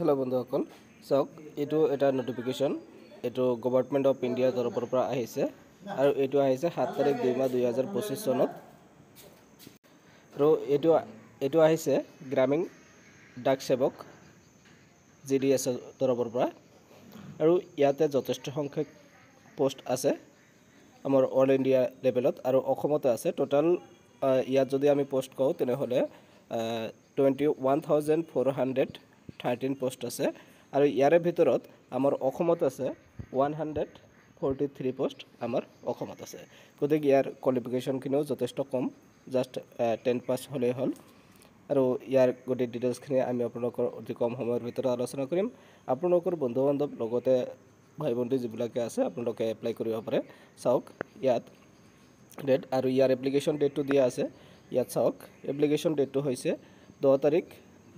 hello बंधुসকল চাওক এটো এটা নোটিফিকেশন এটো গভৰ্নমেন্ট অফ ইন্ডিয়াৰ তৰফৰ পৰা আহিছে আৰু এটো আহিছে 7 তাৰিখ 2 মাহ 2025 চনত আৰু এটো আহিছে গ্ৰামীণ ডাক সেৱক জিডিএছ ৰ তৰফৰ পৰা আৰু ইয়াতে যথেষ্ট সংখ্যক পোষ্ট আছে আমাৰ অল ইন্ডিয়া লেভেলত আৰু অসমতে আছে টোটাল ইয়াত যদি আমি পোষ্ট কও তেনেহলে 21413 পোষ্ট আছে আৰু ইয়াৰে ভিতৰত আমাৰ অসমত আছে 143 পোষ্ট আমাৰ অসমত আছে গতিকে ইয়াৰ কোৱালিফিকেশন কিনো যথেষ্ট কম জাস্ট 10 পাস হলে হল আৰু ইয়াৰ গতি ডিটেইলছ খিনি আমি আপোনালোকৰ অতি কম সময়ৰ ভিতৰত আলোচনা কৰিম আপোনালোকৰ বন্ধু বান্ধৱ লগতে ভাই বন্ধু যিবিলাকে আছে আপোনালোকে এপ্লাই কৰিব পাৰে চাওক ইয়াত ডেট আৰু ইয়াৰ এপ্লিকেশন ডেটটো দিয়া আছে ইয়াত চাওক এপ্লিকেশন ডেটটো হৈছে 10 তাৰিখ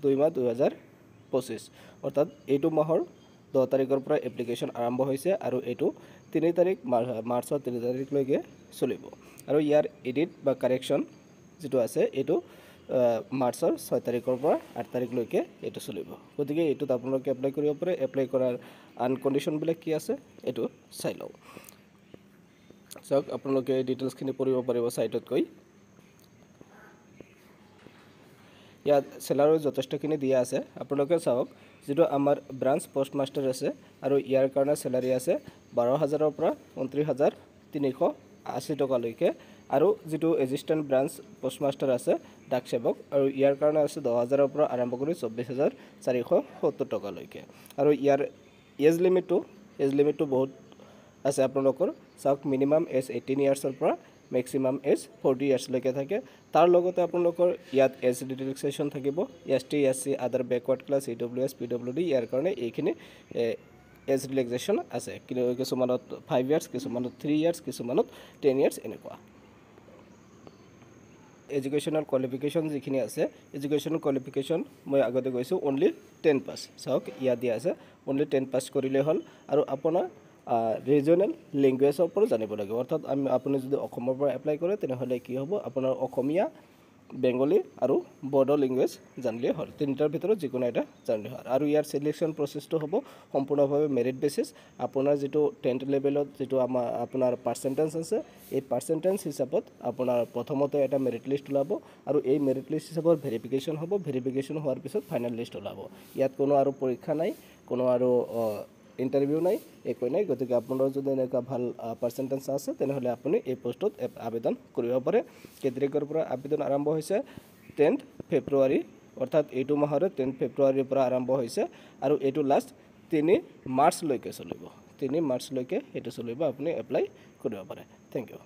2 মাহ 2025 অৰ্থাৎ এইটো মাহৰ 10 তাৰিখৰ পৰা এপ্লিকেশন আৰম্ভ হৈছে আৰু এইটো 3 তাৰিখ মাৰ্চৰ 3 তাৰিখলৈকে চলিব আৰু ইয়াৰ এডিট বা কাৰেকচন যেটো আছে এইটো মাৰ্চৰ 6 তাৰিখৰ পৰা 8 তাৰিখলৈকে এইটো চলিব গতিকে এইটোত আপোনালোকে এপ্লাই কৰিব পাৰে এপ্লাই কৰাৰ আনকন্ডিশন বিলাক কি আছে এইটো চাই লও সব আপোনালোকে ডিটেইলছ খিনি পঢ়িব পাৰিব সাইটত গৈ ইয়াত সেলাৰি যথেষ্টখিনি দিয়া আছে আপোনালোকে চাওক যেটো আমাৰ ব্ৰাঞ্চ পোষ্টমাস্টাৰ আছে আৰু ইয়াৰ কাৰণে সেলাৰি আছে 12000 ৰ পৰা 29380 টকা লৈকে আৰু যেটো এসিস্ট্যান্ট ব্ৰাঞ্চ পোষ্টমাস্টাৰ আছে ডাক সেৱক আৰু ইয়াৰ কাৰণে আছে 10000 ৰ পৰা আৰম্ভ কৰি 24470 টকা লৈকে আৰু ইয়াৰ এজ লিমিটটো বহুত আছে আপোনালোকৰ চাওক মিনিমাম এজ 18 ইয়াৰ্ছৰ পৰা maximum এজ 40 ইয়াৰ্ছ লৈকে থাকে তাৰ লগতে আপোনালোকৰ ইয়াত এজ ৰিলেক্সেশন থাকিব এসটি এসসি আদাৰ ব্যাকওয়াৰ্ড ক্লাস ইডব্লিউএস পিডব্লিউডি ইয়াৰ কাৰণে এইখিনি এজ ৰিলেক্সেশন আছে কিছুমানত 5 ইয়াৰ্ছ কিছুমানত 3 ইয়াৰ্ছ কিছুমানত 10 ইয়াৰ্ছ এনেকুৱা এডুকেশনাল কোৱালিফিকেশন যিখিনি আছে এডুকেশনাল কোৱালিফিকেশন মই আগতে কৈছো অনলি 10 পাস চাওক ইয়া দিয়া আছে অনলি 10 পাস কৰিলে হল আৰু আপোনাৰ ৰিজনাল ল্যাঙ্গুৱেজৰ ওপৰত জানিব লাগিব অৰ্থাৎ আপুনি যদি অসমৰ পৰা এপ্লাই কৰে তেনেহলে কি হ'ব আপোনাৰ অসমীয়া বেঙ্গলী আৰু বড়ো ল্যাঙ্গুৱেজ জানিলে হল তিনিটাৰ ভিতৰত যিকোনো এটা জানিলে হল আৰু ইয়াৰ সিলেকশন প্ৰসেসটো হ'ব সম্পূৰ্ণভাৱে মেৰিট বেসিস আপোনাৰ যেটো 10th লেভেলত যেটো আপোনাৰ পাৰ্সেন্টেজ আছে এই পাৰ্সেন্টেজ হিচাপত আপোনাৰ প্ৰথমতে এটা মেৰিট লিষ্ট ওলাব আৰু এই মেৰিট লিষ্ট হিচাপত ভেৰিফিকেশন হ'ব ভেৰিফিকেশন হোৱাৰ পিছত ফাইনাল লিষ্ট ওলাব ইয়াত কোনো আৰু পৰীক্ষা নাই কোনো আৰু ইন্টাৰভিউ নাই একো নাই গতিকে আপোনাৰ যদি এনেকা ভাল পাৰ্সেন্টেজ আছে তেনেহলে আপুনি এই পোষ্টত আবেদন কৰিব পাৰে কেতিয়াৰ পৰা আবেদন আৰম্ভ হৈছে 10th ফেব্ৰুৱাৰী অৰ্থাৎ এইটো মাহৰ 10th ফেব্ৰুৱাৰীৰ পৰা আৰম্ভ হৈছে আৰু এইটো লাষ্ট 3 মাৰ্চ লৈকে চলিব 3 মাৰ্চ লৈকে এটো চলিব আপুনি এপ্লাই কৰিব পাৰে থ্যাংক ইউ